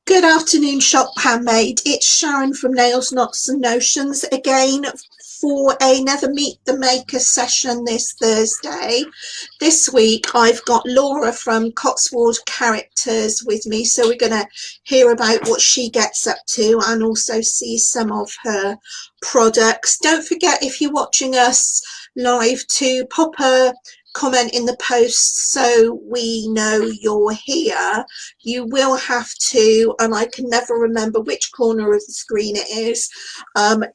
Good afternoon, Shop Handmade. It's Sharon from Nails, Knots and Notions again for another Meet the Maker session this Thursday. This week I've got Laura from Cotswold Characters with me, so we're going to hear about what she gets up to and also see some of her products. Don't forget, if you're watching us live, to pop a comment in the post so we know you're here. You will have to, and I can never remember which corner of the screen it is,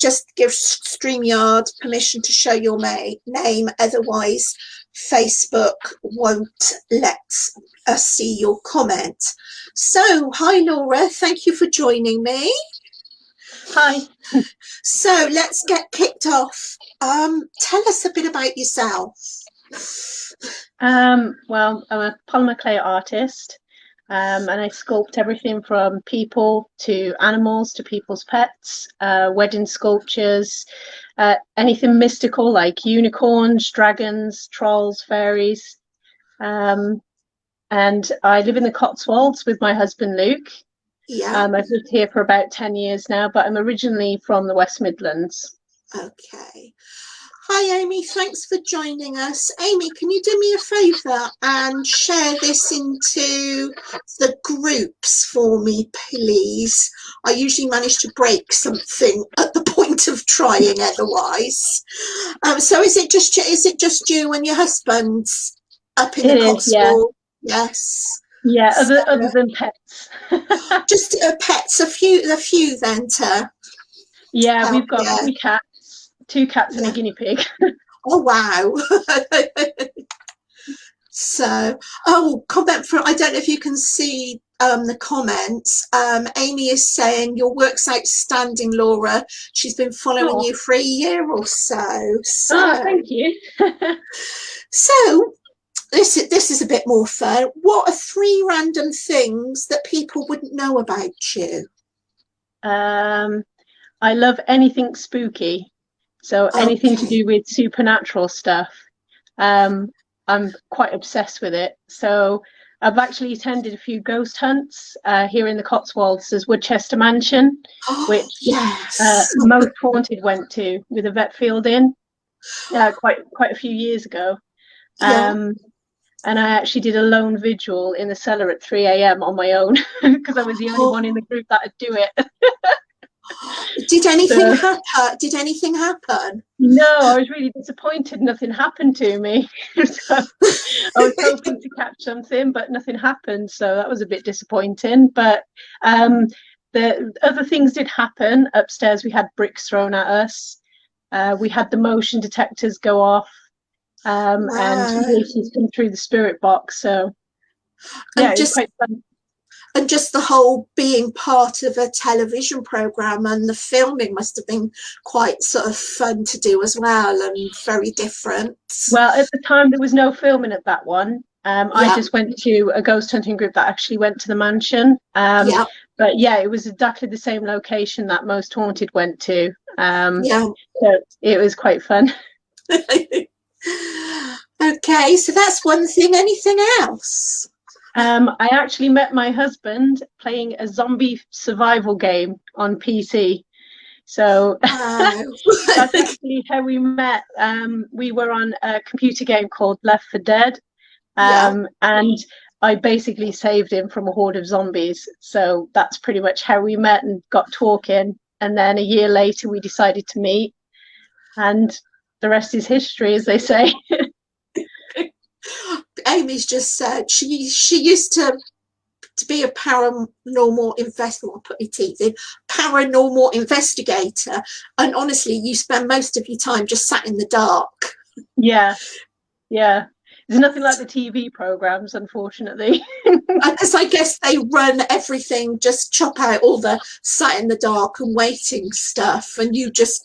just give StreamYard permission to show your name, otherwise Facebook won't let us see your comment. So hi Laura, thank you for joining me. Hi. So let's get kicked off. Tell us a bit about yourself. Well, I'm a polymer clay artist, and I sculpt everything from people to animals to people's pets, wedding sculptures, anything mystical like unicorns, dragons, trolls, fairies. And I live in the Cotswolds with my husband Luke. Yeah. I've lived here for about 10 years now, but I'm originally from the West Midlands. Okay. Hi Amy, thanks for joining us. Amy, can you do me a favour and share this into the groups for me, please? I usually manage to break something at the point of trying otherwise. So is it just you and your husband up in the Cotswold? Yeah. Yes. Yeah, other than pets. Just pets, a few then to yeah, we've got 3 cats. 2 cats and a guinea pig. Oh wow. So comment from, I don't know if you can see the comments. Amy is saying your work's outstanding, Laura. She's been following you for a year or so. Thank you. So this is a bit more fun. What are 3 random things that people wouldn't know about you? I love anything spooky. So anything to do with supernatural stuff. I'm quite obsessed with it. So I've actually attended a few ghost hunts here in the Cotswolds. There's Woodchester Mansion, which Most Haunted went to with a vet field in quite a few years ago. And I actually did a lone vigil in the cellar at 3 a.m. on my own because I was the only one in the group that would do it. Did anything happen? Did anything happen? No, I was really disappointed. Nothing happened to me. So I was hoping to catch something, but nothing happened. So that was a bit disappointing. But the other things did happen. Upstairs, we had bricks thrown at us. We had the motion detectors go off, and voices come through the spirit box. So yeah, it was quite fun. And just the whole being part of a television program and the filming must have been quite sort of fun to do as well, and very different. Well, at the time there was no filming at that one. I just went to a ghost hunting group that actually went to the mansion. But yeah, it was exactly the same location that Most Haunted went to. So it was quite fun. Okay, so that's one thing. Anything else? I actually met my husband playing a zombie survival game on PC. So that's actually how we met. We were on a computer game called Left 4 Dead. And I basically saved him from a horde of zombies. So that's pretty much how we met and got talking. And then a year later, we decided to meet. And the rest is history, as they say. Amy's just said she used to be a paranormal investigator, and honestly you spend most of your time just sat in the dark. Yeah, there's nothing like the TV programs, unfortunately. Because I guess they run everything, just chop out all the sat in the dark and waiting stuff, and you just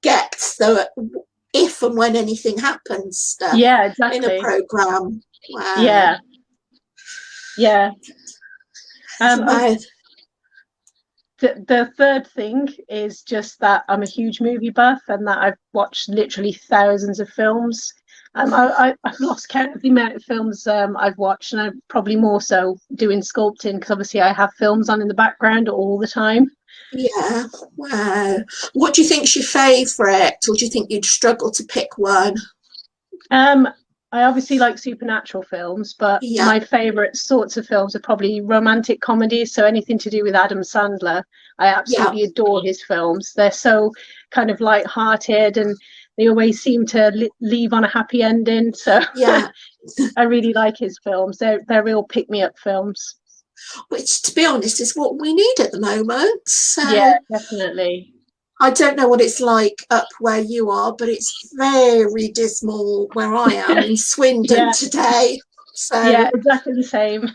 get the if and when anything happens stuff exactly. in a program. Wow. Yeah. The third thing is just that I'm a huge movie buff and that I've watched literally thousands of films. I've lost count of the amount of films I've watched, and I'm probably more so doing sculpting because obviously I have films on in the background all the time. Yeah. Wow. What do you think's your favourite, or do you think you'd struggle to pick one? Um, I obviously like supernatural films, but Yeah. my favourite sorts of films are probably romantic comedies. So anything to do with Adam Sandler, I Yeah. absolutely adore his films. They're so kind of light-hearted, and they always seem to leave on a happy ending. So Yeah. I really like his films. They're real pick-me-up films. Which, to be honest, is what we need at the moment. Yeah, So definitely. I don't know what it's like up where you are, but it's very dismal where I am in Swindon Yeah, today. yeah, So, exactly the same.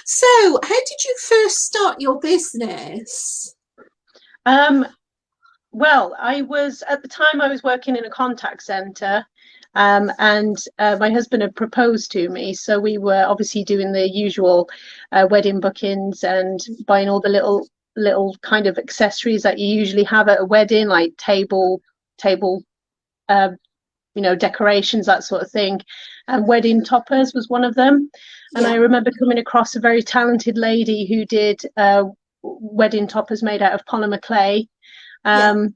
so how did you first start your business? Um, Well, I was at the time I was working in a contact center, and my husband had proposed to me, so we were obviously doing the usual wedding bookings and buying all the little kind of accessories that you usually have at a wedding, like table, uh, decorations, that sort of thing. And wedding toppers was one of them. And I Yeah, remember coming across a very talented lady who did wedding toppers made out of polymer clay. yeah, Um,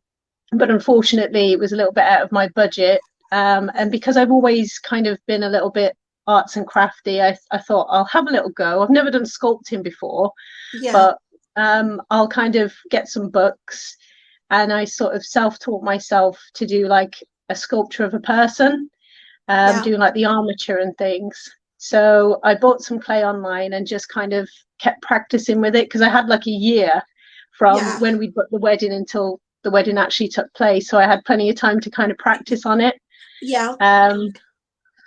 but unfortunately, it was a little bit out of my budget. And because I've always kind of been a little bit arts and crafty, I thought I'll have a little go. I've never done sculpting before, yeah, but I'll kind of get some books, and I sort of self-taught myself to do like a sculpture of a person, yeah, doing like the armature and things. So I bought some clay online and just kind of kept practicing with it because I had like a year from yeah, when we booked the wedding until the wedding actually took place. So I had plenty of time to kind of practice on it. yeah, Um,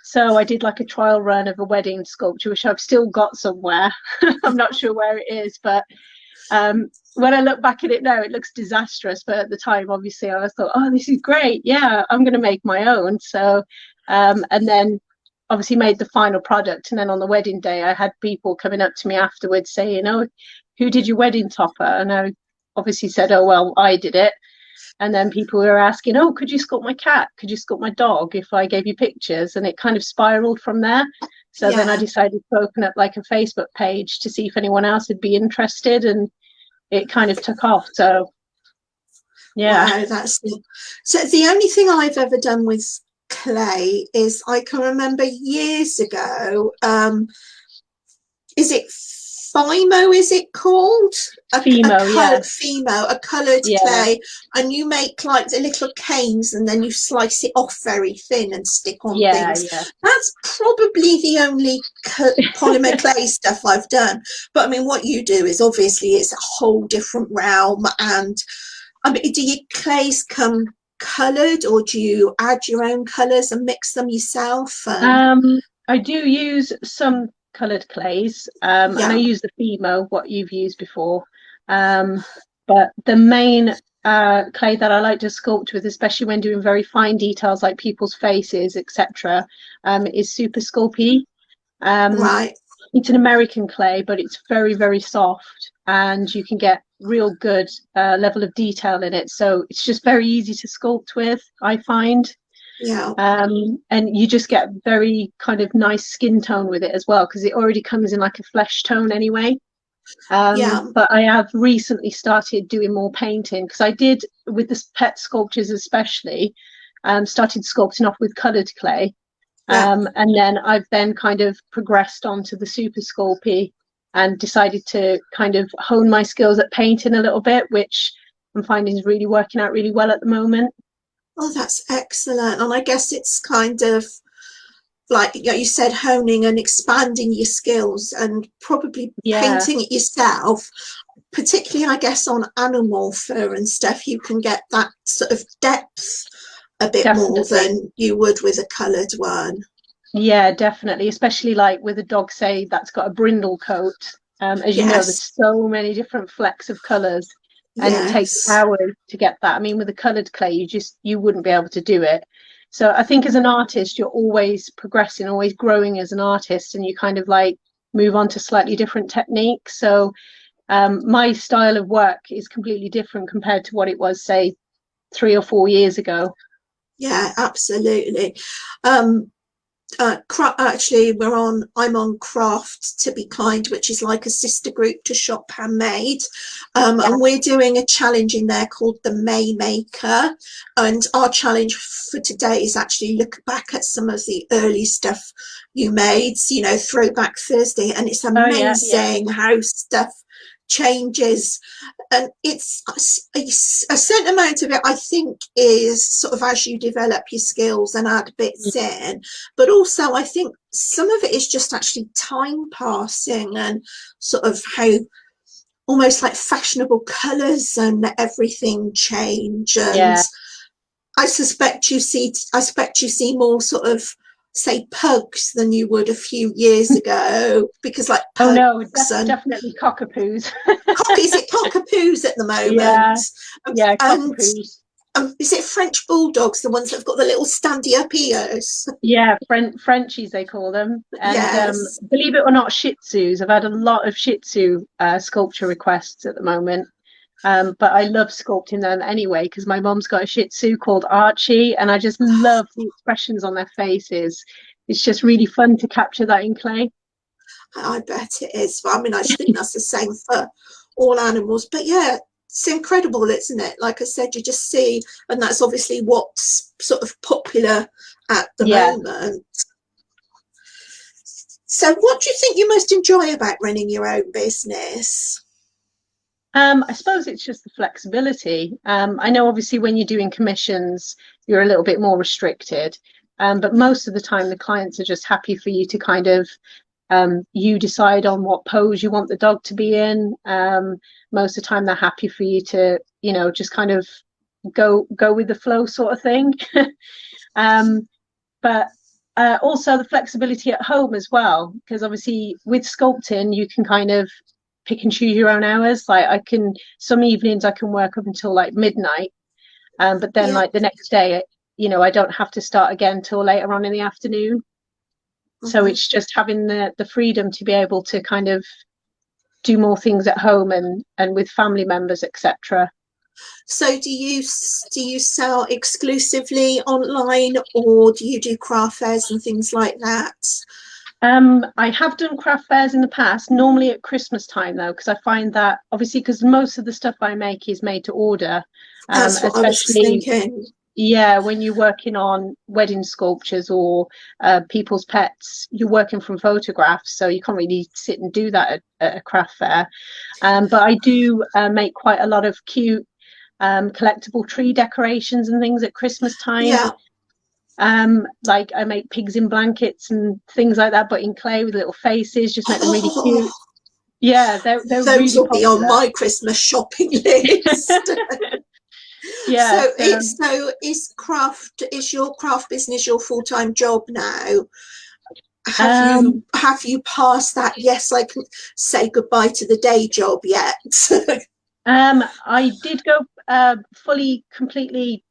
so I did like a trial run of a wedding sculpture, which I've still got somewhere. I'm not sure where it is, but when I look back at it now, it looks disastrous. But at the time, obviously, I was thought, oh, this is great. Yeah, I'm going to make my own. So, and then obviously made the final product. And then on the wedding day, I had people coming up to me afterwards saying, oh, who did your wedding topper? And I obviously said, oh, well, I did it. And then people were asking, oh, could you sculpt my cat? Could you sculpt my dog if I gave you pictures? And it kind of spiraled from there. So then I yeah. decided to open up like a Facebook page to see if anyone else would be interested. And it kind of took off. So, yeah. Wow, that's so. The only thing I've ever done with clay is I can remember years ago. Is it Fimo? Is it called a Fimo, color yeah. Fimo, a coloured Yeah. clay, and you make like the little canes, and then you slice it off very thin and stick on Yeah. things. Yeah. That's probably the only polymer clay stuff I've done. But I mean, what you do is obviously it's a whole different realm. And I mean, do your clays come coloured, or do you add your own colours and mix them yourself? And I do use some coloured clays, and I yeah, use the Fimo, what you've used before. Um, but the main clay that I like to sculpt with, especially when doing very fine details like people's faces, etc., is Super Sculpey. Um, right, it's an American clay, but it's very, very soft, and you can get real good level of detail in it. So it's just very easy to sculpt with, I find. yeah, And you just get very kind of nice skin tone with it as well, because it already comes in like a flesh tone anyway. yeah, But I have recently started doing more painting because I did with the pet sculptures, especially, started sculpting off with coloured clay. yeah. And then I've then kind of progressed onto the Super Sculpey and decided to kind of hone my skills at painting a little bit, which I'm finding is really working out really well at the moment. Oh, that's excellent. And I guess it's kind of like you said, honing and expanding your skills and probably Yeah, painting it yourself, particularly, I guess, on animal fur and stuff, you can get that sort of depth a bit more definitely. than you would with a coloured one. Yeah, definitely. Especially like with a dog, say, that's got a brindle coat. As you know, Yes, there's so many different flecks of colours, and it takes yes, hours to get that. I mean, with a coloured clay, you wouldn't be able to do it. So I think as an artist, you're always progressing, always growing as an artist, and you kind of like move on to slightly different techniques. So my style of work is completely different compared to what it was, say, 3 or 4 years ago. Yeah, absolutely. Um, Actually, I'm on Craft to Be Kind, which is like a sister group to Shop Handmade, Yeah. and we're doing a challenge in there called the May Maker. And our challenge for today is actually look back at some of the early stuff you made, you know, Throwback Thursday, and it's Oh yeah, yeah, amazing how stuff changes. And it's a certain amount of it, I think, is sort of as you develop your skills and add bits in, but also I think some of it is just actually time passing and sort of how almost like fashionable colours and everything change. And yeah. I suspect you see more sort of, say, pugs than you would a few years ago, because like Oh pugs no, and definitely cockapoos. is it cockapoos at the moment? Yeah, yeah, And cockatoos. is it French bulldogs, the ones that have got the little standy up ears? Yeah, Frenchies they call them. And Yes. believe it or not, Shih Tzus. I've had a lot of Shih Tzu sculpture requests at the moment. But I love sculpting them anyway because my mom's got a Shih Tzu called Archie, and I just love the expressions on their faces. It's just really fun to capture that in clay. I bet it is. I mean, I think that's the same for all animals. But yeah, it's incredible, isn't it? Like I said, you just see, and that's obviously what's sort of popular at the Yeah. moment. So, what do you think you most enjoy about running your own business? I suppose it's just the flexibility. I know obviously when you're doing commissions, you're a little bit more restricted. But most of the time, the clients are just happy for you to kind of you decide on what pose you want the dog to be in. Most of the time, they're happy for you to, you know, just kind of go with the flow sort of thing. But also the flexibility at home as well, because obviously with sculpting, you can kind of pick and choose your own hours. Like I can, some evenings I can work up until like midnight, but then Yeah. like the next day, you know, I don't have to start again till later on in the afternoon. So Mm-hmm. it's just having the freedom to be able to kind of do more things at home and with family members, etc. So, do you sell exclusively online, or do you do craft fairs and things like that? I have done craft fairs in the past, normally at Christmas time though, because I find that obviously because most of the stuff I make is made to order, That's what I was especially thinking. yeah, when you're working on wedding sculptures or people's pets, you're working from photographs, so you can't really sit and do that at a craft fair. But I do make quite a lot of cute collectible tree decorations and things at Christmas time. Yeah. Like I make pigs in blankets and things like that, but in clay with little faces, just make them really Oh, cute. Yeah, they're those really will be on popular. my Christmas shopping list. Yeah, So so is your craft business your full-time job now? um, Have you passed that? Yes, I can say goodbye to the day job yet. I did go fully, completely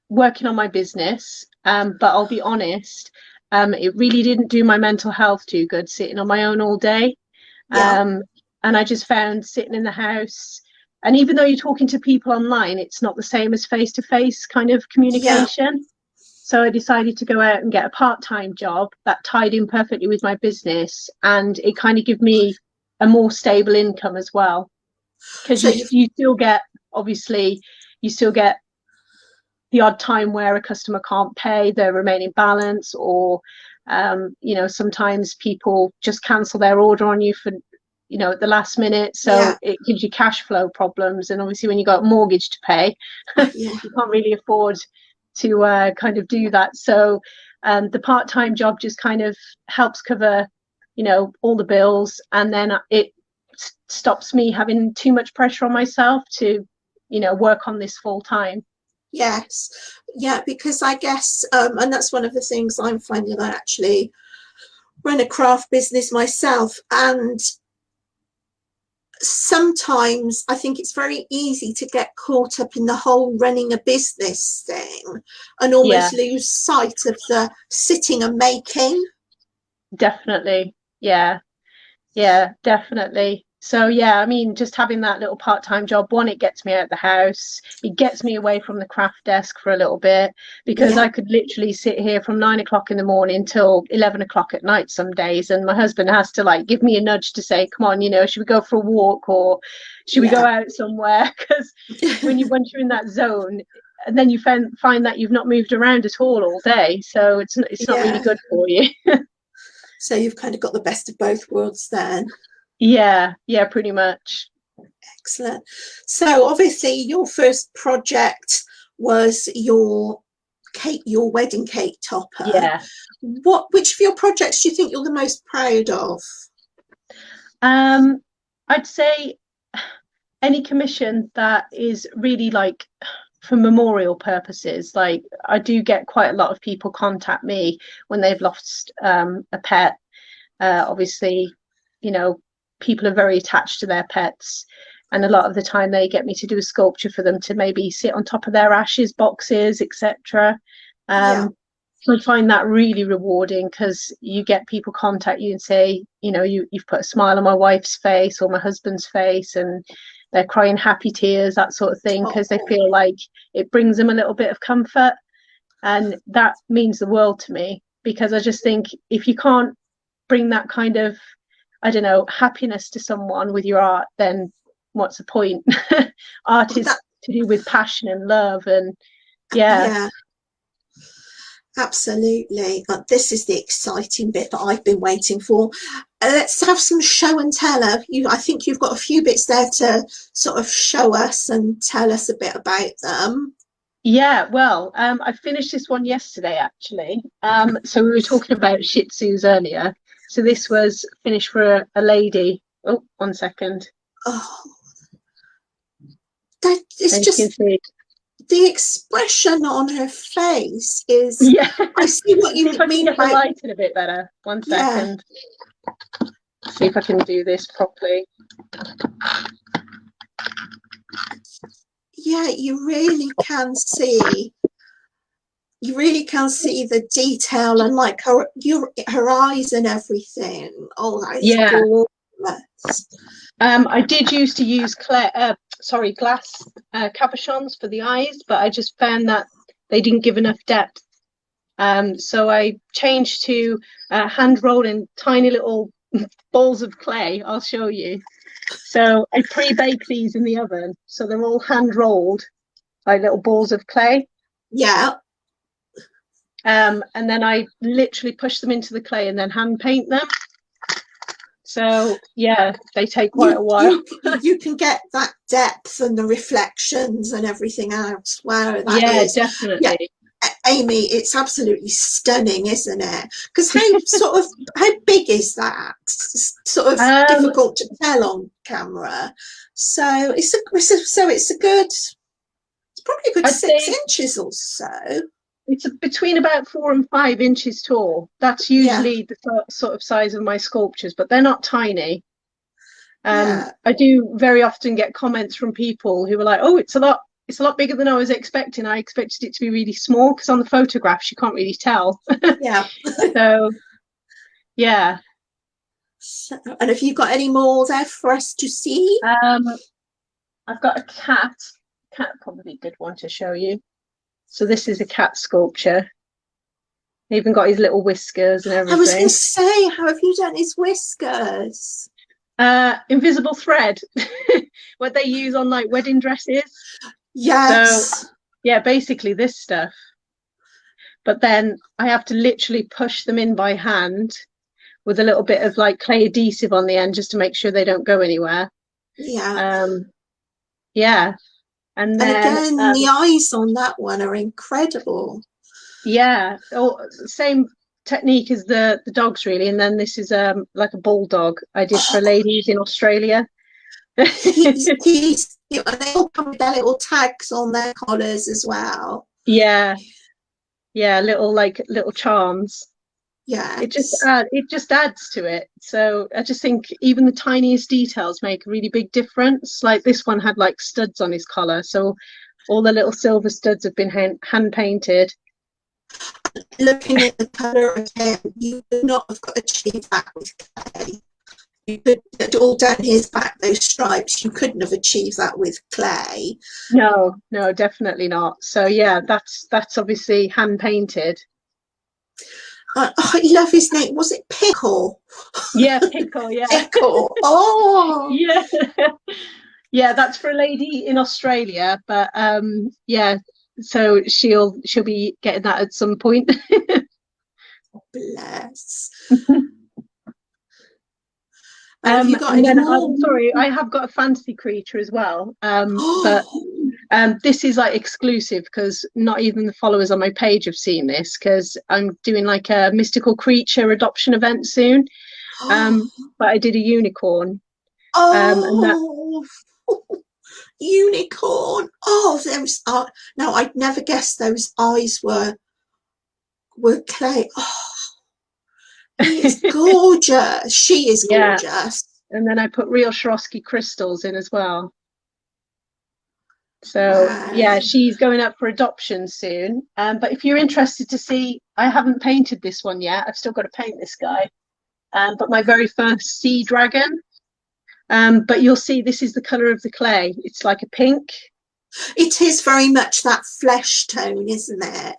working on my business, but I'll be honest, it really didn't do my mental health too good sitting on my own all day. Yeah, And I just found sitting in the house, and even though you're talking to people online, it's not the same as face to face kind of yeah. communication. So I decided to go out and get a part-time job that tied in perfectly with my business, and it kind of gave me a more stable income as well. Because So you you've you still get obviously you still get the odd time where a customer can't pay their remaining balance, or you know, sometimes people just cancel their order on you for, you know, at the last minute, so yeah, it gives you cash flow problems. And obviously when you got a mortgage to pay, yeah. you can't really afford to kind of do that. So the part-time job just kind of helps cover, you know, all the bills, and then it stops me having too much pressure on myself to, you know, work on this full time. Yes, yeah, because I guess, and that's one of the things I'm finding. I actually run a craft business myself, and sometimes I think it's very easy to get caught up in the whole running a business thing and Yeah, almost lose sight of the sitting and making. definitely. Yeah, yeah, definitely. So yeah, I mean, just having that little part-time job, one, it gets me out of the house, it gets me away from the craft desk for a little bit, because Yeah. I could literally sit here from 9 o'clock in the morning till 11 o'clock at night some days, and my husband has to like give me a nudge to say, come on, you know, should we go for a walk, or should we go Yeah. out somewhere? Because once you're in that zone, and then you find that you've not moved around at all day, so it's not really Yeah. good for you. So you've kind of got the best of both worlds then. Yeah, pretty much. Excellent. So obviously your first project was your wedding cake topper. Yeah. Which of your projects do you think you're the most proud of? I'd say any commission that is really like for memorial purposes. Like, I do get quite a lot of people contact me when they've lost a pet. Obviously, you know, people are very attached to their pets, and a lot of the time they get me to do a sculpture for them to maybe sit on top of their ashes boxes, etc. Yeah. So I find that really rewarding, because you get people contact you and say, you know, you've put a smile on my wife's face or my husband's face, and they're crying happy tears, that sort of thing, because they feel like it brings them a little bit of comfort. And that means the world to me, because I just think if you can't bring that kind of, I don't know, happiness to someone with your art, then what's the point? Art is to do with passion and love, and Yeah. Absolutely. This is the exciting bit that I've been waiting for. Let's have some show and tell. I think you've got a few bits there to sort of show us and tell us a bit about them. Yeah, well, I finished this one yesterday, actually. So we were talking about Shih Tzus earlier. So this was finished for a lady. Oh, 1 second. Oh, it's And just, you can see. the expression on her face is, Yeah. I see what you See if I can mean get the about, lighting a bit better. 1 second. See if I can do this properly. Yeah, you really can see the detail, and like her eyes and everything. Oh, that is gorgeous. I did used to use glass cabochons for the eyes, but I just found that they didn't give enough depth. So I changed to hand rolling tiny little balls of clay. I'll show you. So I pre-bake these in the oven, so they're all hand rolled, like little balls of clay. Yeah. And then I literally push them into the clay and then hand paint them. So yeah, they take quite a while. You can get that depth and the reflections and everything else. Wow, that yeah, is definitely. Yeah, Amy, it's absolutely stunning, isn't it? Because how big is that? It's sort of difficult to tell on camera. So it's probably a good I'd 6 say inches or so. it's between about 4 and 5 inches tall. That's usually the sort of size of my sculptures, but they're not tiny. I do very often get comments from people who are like, "Oh, it's a lot bigger than I was expecting. I expected it to be really small," because on the photographs you can't really tell. Yeah. So, yeah. So, and have you got any more there for us to see? I've got a cat. Cat, probably a good one to show you. So this is a cat sculpture. He even got his little whiskers and everything. I was going to say, how have you done his whiskers? Invisible thread, what they use on like wedding dresses. Yes. So yeah, basically this stuff. But then I have to literally push them in by hand with a little bit of like clay adhesive on the end, just to make sure they don't go anywhere. Yeah. Yeah. And then again, the eyes on that one are incredible. Yeah. Same technique as the dogs, really. And then this is like a bulldog I did for ladies in Australia. They all come with their little tags on their collars as well. Yeah, little charms. Yeah, it just adds to it. So I just think even the tiniest details make a really big difference. Like this one had like studs on his collar, so all the little silver studs have been hand painted. Looking at the colour again, you would not have achieved that with clay. You could all down his back, those stripes. You couldn't have achieved that with clay. No, no, definitely not. So yeah, that's obviously hand painted. I love his name. Was it Pickle? Yeah, pickle, yeah. Pickle. Oh, Yeah. Yeah, that's for a lady in Australia, but yeah, so she'll be getting that at some point. bless. And have you got And any then more? sorry, I have got a fantasy creature as well. But Oh, this is like exclusive because not even the followers on my page have seen this because I'm doing like a mystical creature adoption event soon. But I did a unicorn. And that oh, unicorn. Oh, those are. No, I'd never guessed those eyes were clay. Oh, he is gorgeous. She is yeah, gorgeous. and then I put real Swarovski crystals in as well. So Wow. yeah, she's going up for adoption soon. But if you're interested to see, I haven't painted this one yet. I've still got to paint this guy. But my very first sea dragon. But you'll see this is the colour of the clay. It's like a pink. It is very much that flesh tone, isn't it?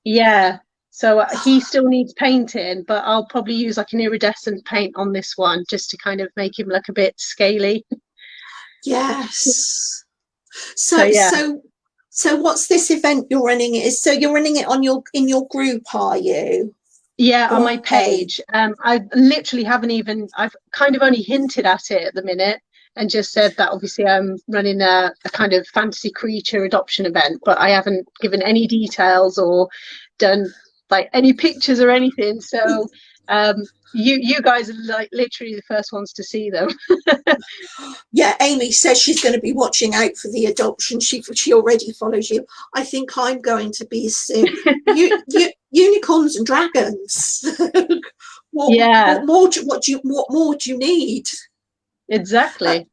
Yeah. So he still needs painting, but I'll probably use like an iridescent paint on this one just to kind of make him look a bit scaly. Yes. So So yeah. so so what's this event you're running? Is so you're running it on your in your group, are you? Yeah, on Your my page. page. I literally haven't even, I've kind of only hinted at it at the minute and just said that obviously I'm running a kind of fantasy creature adoption event, but I haven't given any details or done like any pictures or anything. So you guys are like literally the first ones to see them. Yeah, Amy says she's going to be watching out for the adoption. She already follows you. I think I'm going to be soon. You unicorns and dragons. Yeah, What more do you need? Uh, exactly.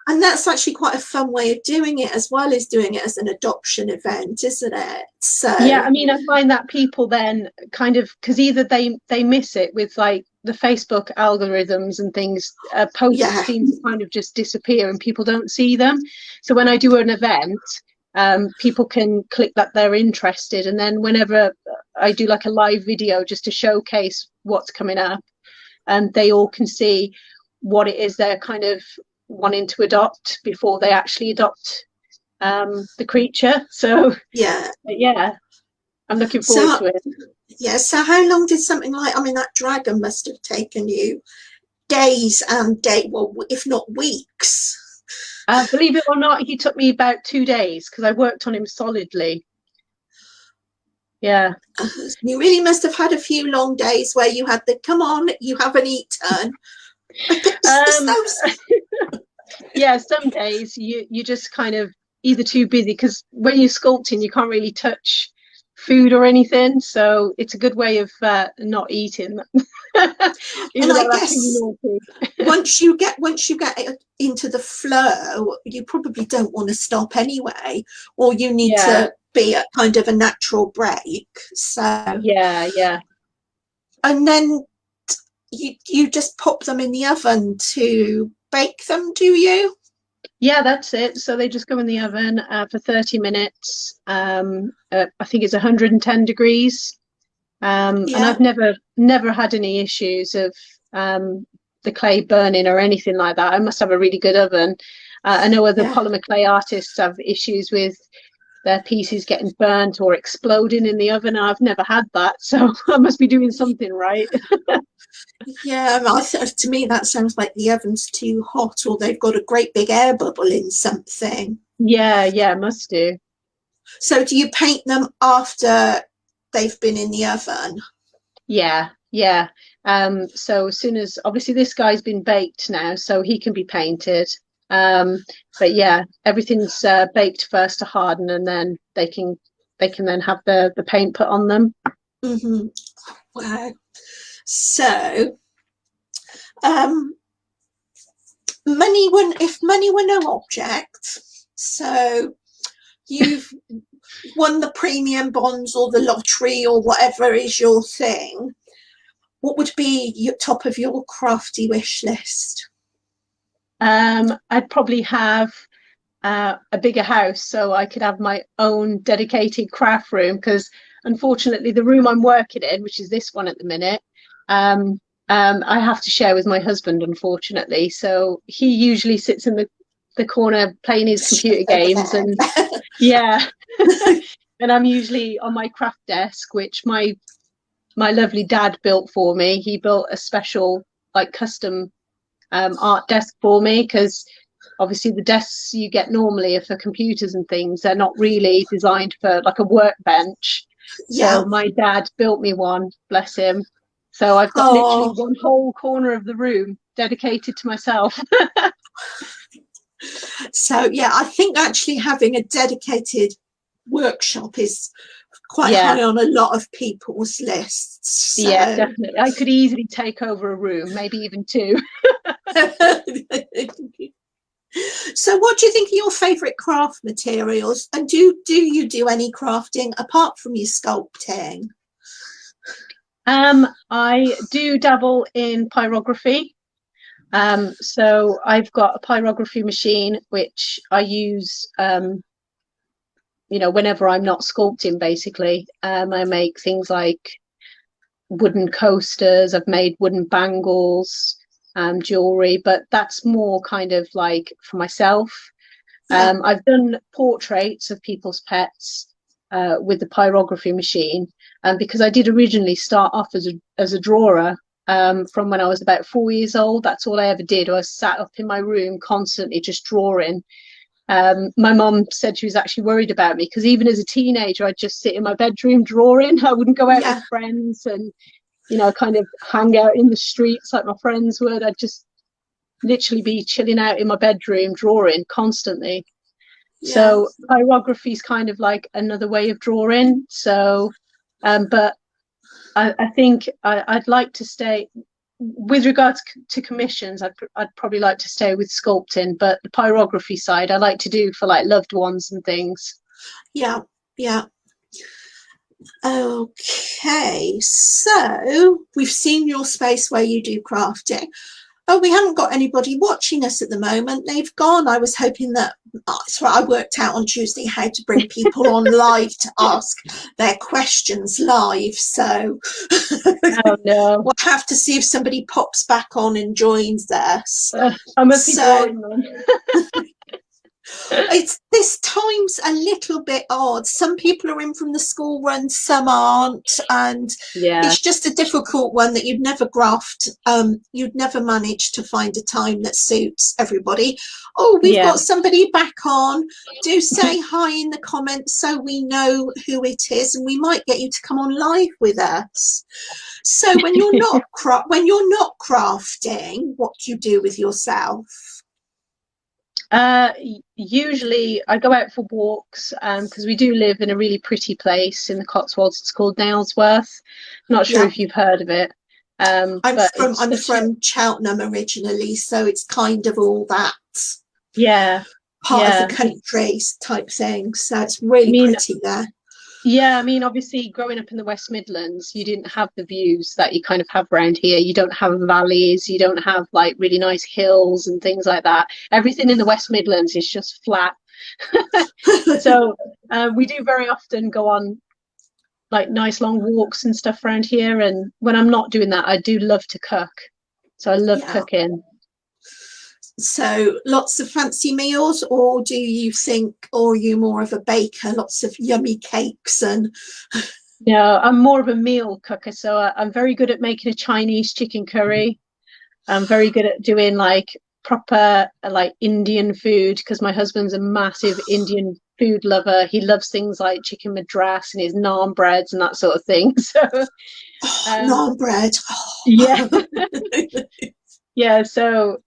and that's actually quite a fun way of doing it, as well as doing it as an adoption event, isn't it? Yeah, So I mean, I find that people then kind of because either they miss it with like the Facebook algorithms and things, posts yeah, seem to kind of just disappear and people don't see them. So when I do an event, people can click that they're interested, and then whenever I do like a live video just to showcase what's coming up, and they all can see what it is they're kind of wanting to adopt before they actually adopt the creature. So yeah. yeah, I'm looking forward So to it. yeah. So how long did something like? I mean, that dragon must have taken you days and well, if not weeks. Believe it or not, he took me about 2 days because I worked on him solidly. Yeah. You really must have had a few long days where you had the come on, you haven't eaten. It's Um, those. yeah, some days you just kind of either too busy because when you're sculpting, you can't really touch food or anything. So it's a good way of not eating, And even I though that's really guess naughty. once you get into the flow, you probably don't want to stop anyway, or you need Yeah, to be at kind of a natural break. So yeah, yeah. and then you just pop them in the oven to bake them, do you? Yeah, that's it. So they just go in the oven for 30 minutes. I think it's 110 degrees. And Yeah, I've never had any issues of the clay burning or anything like that. I must have a really good oven. I know other yeah. polymer clay artists have issues with their pieces getting burnt or exploding in the oven. I've never had that, so I must be doing something right. Yeah, to me that sounds like the oven's too hot, or they've got a great big air bubble in something. Yeah, yeah, must do. So do you paint them after they've been in the oven? Yeah, yeah. So as soon as obviously this guy's been baked now, so he can be painted. But yeah, everything's baked first to harden, and then they can then have the paint put on them. Mm-hmm. Wow. So, um, if money were no object, so you've won the premium bonds or the lottery or whatever is your thing. what would be your top of your crafty wish list? I'd probably have a bigger house so I could have my own dedicated craft room, because unfortunately the room I'm working in, which is this one at the minute, I have to share with my husband, unfortunately. So he usually sits in the corner playing his computer games, and yeah. And I'm usually on my craft desk, which my lovely dad built for me. He built a special, like, custom art desk for me, because obviously the desks you get normally are for computers and things. They're not really designed for like a workbench. Yeah. So my dad built me one, bless him. So I've got literally one whole corner of the room dedicated to myself. So yeah, I think actually having a dedicated workshop is quite high on a lot of people's lists. So. Yeah, definitely. I could easily take over a room, maybe even two. So what do you think are your favourite craft materials, and do you do any crafting apart from your sculpting? I do dabble in pyrography. So I've got a pyrography machine which I use whenever I'm not sculpting, basically. I make things like wooden coasters, I've made wooden bangles, jewelry, but that's more kind of like for myself. I've done portraits of people's pets with the pyrography machine, because I did originally start off as a drawer. From when I was about 4 years old, that's all I ever did. I was sat up in my room constantly just drawing. My mum said she was actually worried about me, because even as a teenager, I'd just sit in my bedroom drawing. I wouldn't go out with friends and, kind of hang out in the streets like my friends would. I'd just literally be chilling out in my bedroom drawing constantly. So pyrography is kind of like another way of drawing. So, but I think I'd like to stay with regards to commissions. I'd probably like to stay with sculpting, but the pyrography side I like to do for like loved ones and things. Yeah. Okay, so we've seen your space where you do crafting. Oh, we haven't got anybody watching us at the moment. They've gone. I was hoping that, that's what I worked out on Tuesday, how to bring people on live to ask their questions live. So oh no, we'll have to see if somebody pops back on and joins us. I must be boring then. It's this time's a little bit odd. Some people are in from the school run, some aren't, and it's just a difficult one that you'd never you'd never manage to find a time that suits everybody. Oh, we've got somebody back on. Do say hi in the comments so we know who it is, and we might get you to come on live with us. So when you're not crafting, what do you do with yourself? Usually I go out for walks, because we do live in a really pretty place in the Cotswolds. It's called Nailsworth. Not sure if you've heard of it. I'm from Cheltenham originally, so it's kind of all that part of the country type thing. So it's really pretty there. Yeah, I mean, obviously growing up in the West Midlands, you didn't have the views that you kind of have around here. You don't have valleys, you don't have like really nice hills and things like that. Everything in the West Midlands is just flat. So we do very often go on like nice long walks and stuff around here. And when I'm not doing that, I do love to cook. So I love cooking. So lots of fancy meals, or do you think, or are you more of a baker, lots of yummy cakes? And no, I'm more of a meal cooker. So I'm very good at making a Chinese chicken curry. I'm very good at doing like proper like Indian food, because my husband's a massive Indian food lover. He loves things like chicken madras and his naan breads and that sort of thing. So naan bread. Yeah, so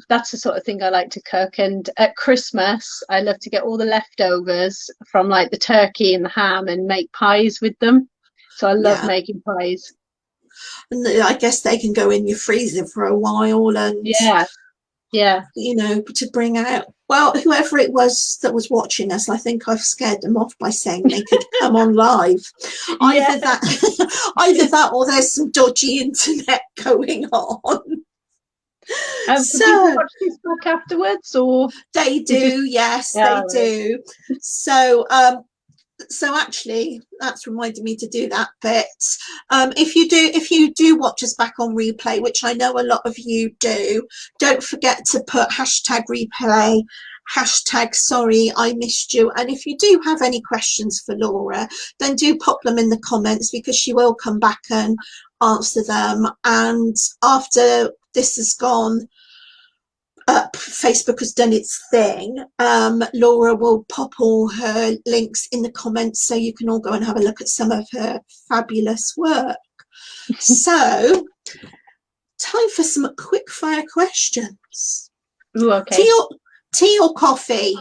that's the sort of thing I like to cook. And at Christmas I love to get all the leftovers from like the turkey and the ham and make pies with them. So I love making pies. And I guess they can go in your freezer for a while. And Yeah. you know, to bring out, well, whoever it was that was watching us, I think I've scared them off by saying they could come on live. Yeah. Either that, either that, or there's some dodgy internet going on. Do people So watch this back afterwards, or they they just? do, yes, Yeah, they right. do. So so actually that's reminded me to do that bit. If you do watch us back on replay, which I know a lot of you do, don't forget to put hashtag replay, hashtag sorry I missed you, and if you do have any questions for Laura, then do pop them in the comments, because she will come back and answer them. And after this has gone up, Facebook has done its thing, Laura will pop all her links in the comments so you can all go and have a look at some of her fabulous work. So, time for some quick fire questions. Ooh, okay. Tea or coffee?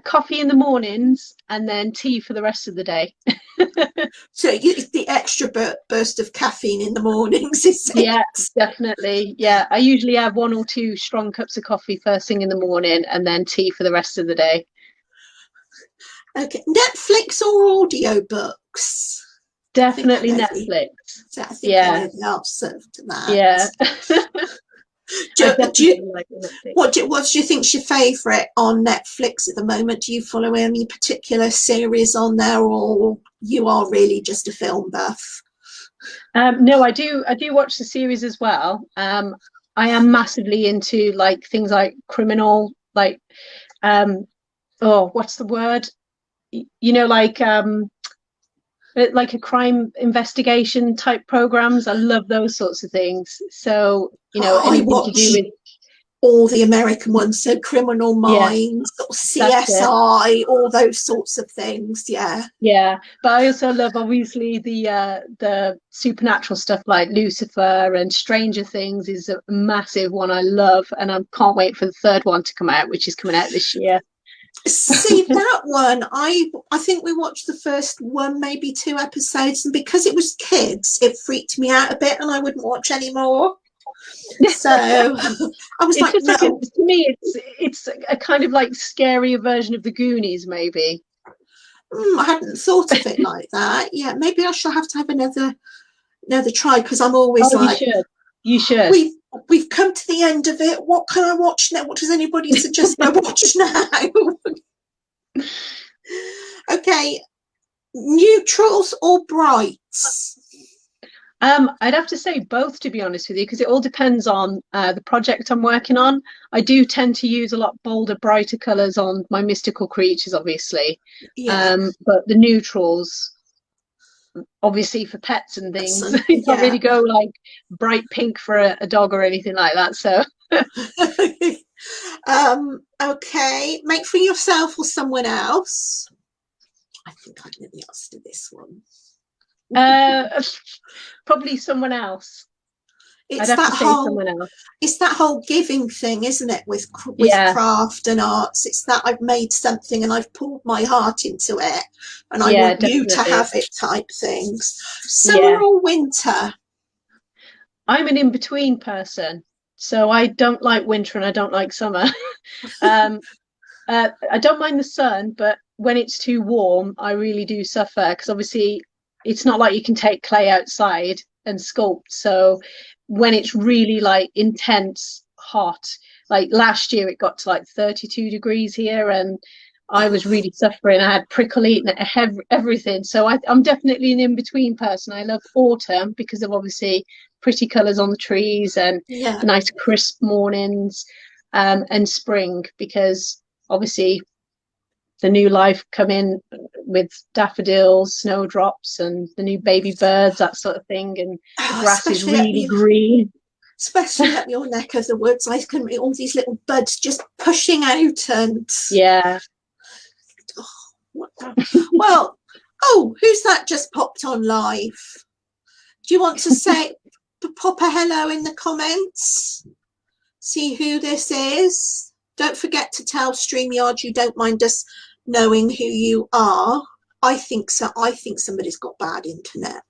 Coffee in the mornings and then tea for the rest of the day. So the extra burst of caffeine in the mornings, is it? Yeah, definitely. Yeah, I usually have 1 or 2 strong cups of coffee first thing in the morning and then tea for the rest of the day. Okay, Netflix or audiobooks? Definitely Netflix. I think I Yeah, know the answer to that. yeah. I Do you, definitely like Netflix. what do you think's your favourite on Netflix at the moment? Do you follow any particular series on there, or you are really just a film buff? No, I do watch the series as well. I am massively into like things like criminal, oh, what's the word? You know, like a crime investigation type programs. I love those sorts of things. So, I anything to do watch with, all the American ones, so Criminal yeah, Minds, or that's it. CSI, all those sorts of things. Yeah. Yeah, but I also love obviously the supernatural stuff like Lucifer and Stranger Things is a massive one I love, and I can't wait for the third one to come out, which is coming out this year. See, that one, I think we watched the first one, maybe 2 episodes, and because it was kids, it freaked me out a bit, and I wouldn't watch anymore. So I was It's like, just like no. to me, it's a kind of like scarier version of the Goonies, maybe. I hadn't thought of it like that. Yeah, maybe I shall have to have another try, because I'm always Oh, you like, should. You should. we've come to the end of it. What can I watch now? What does anybody suggest I watch now? Okay, neutrals or brights? I'd have to say both, to be honest with you, because it all depends on the project I'm working on. I do tend to use a lot bolder, brighter colours on my mystical creatures, obviously. Yeah. But the neutrals, obviously for pets and things, you can't Yeah. really go like bright pink for a dog or anything like that. So Okay, make for yourself or someone else? I think I know the answer to this one. probably someone else. I'd It's have to that say whole someone else. it's that whole giving thing, isn't it, with Yeah, craft and arts? It's that I've made something and I've poured my heart into it, and I yeah, want you to definitely. have it type things. Summer Yeah. or winter? I'm an in-between person, so I don't like winter and I don't like summer. um, I don't mind the sun, but when it's too warm, I really do suffer because obviously it's not like you can take clay outside and sculpt. So when it's really like intense hot, like last year it got to like 32 degrees here, and I Oh, was really suffering. I had prickle eating everything. So I'm definitely an in-between person. I love autumn because of obviously pretty colours on the trees and yeah. the nice crisp mornings, and spring because obviously the new life come in with daffodils, snowdrops, and the new baby birds, that sort of thing, and the Oh, grass is really green. especially up your neck of the woods, I can see all these little buds just pushing out, and Yeah. well, oh, who's that just popped on live? Do you want to say, pop a hello in the comments? See who this is. Don't forget to tell StreamYard you don't mind us knowing who you are. I think so. I think somebody's got bad internet,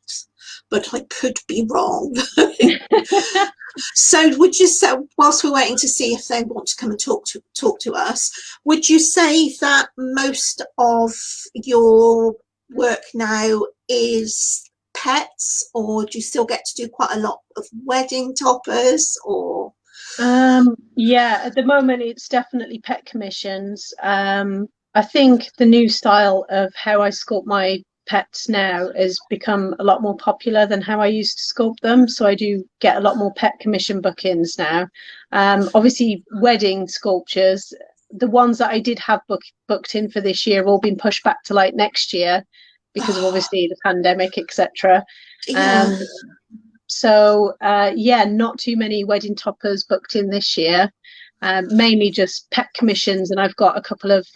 but I could be wrong. So would you say, whilst we're waiting to see if they want to come and talk to us, would you say that most of your work now is pets, or do you still get to do quite a lot of wedding toppers, or? Yeah, at the moment it's definitely pet commissions. I think the new style of how I sculpt my pets now has become a lot more popular than how I used to sculpt them. So I do get a lot more pet commission bookings now. Obviously, wedding sculptures, the ones that I did have booked in for this year have all been pushed back to like next year because of obviously the pandemic, etc. Yeah. So yeah, not too many wedding toppers booked in this year. Mainly just pet commissions, and I've got a couple of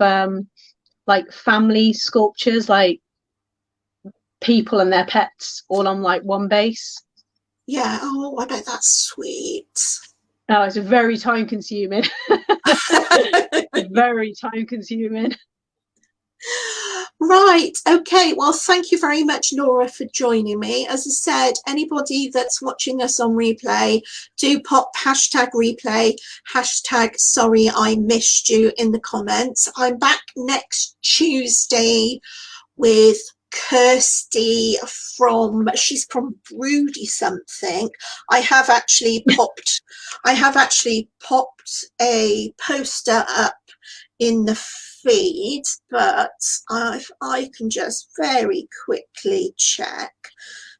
like family sculptures, like people and their pets all on like one base. Yeah. Oh, I bet that's sweet. Oh, it's very time consuming. Very time consuming. Right. Okay. Well, thank you very much, Laura, for joining me. As I said, anybody that's watching us on replay, do pop hashtag replay, hashtag sorry I missed you in the comments. I'm back next Tuesday with Kirsty she's from Broody something. I have actually popped a poster up in the feed, but I can just very quickly check.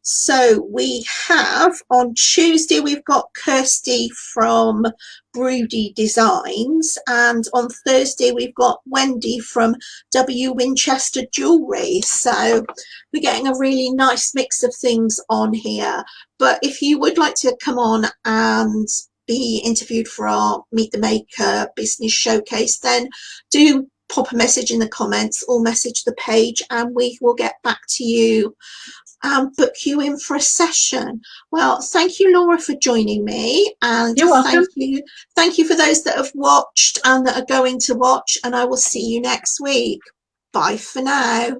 So we have on Tuesday, we've got Kirsty from Broody Designs, and on Thursday we've got Wendy from W Winchester Jewelry. So we're getting a really nice mix of things on here. But if you would like to come on and be interviewed for our Meet the Maker business showcase, then do pop a message in the comments or message the page, and we will get back to you and book you in for a session. Well, thank you, Laura, for joining me, and You're welcome. Thank you for those that have watched and that are going to watch, and I will see you next week. Bye for now.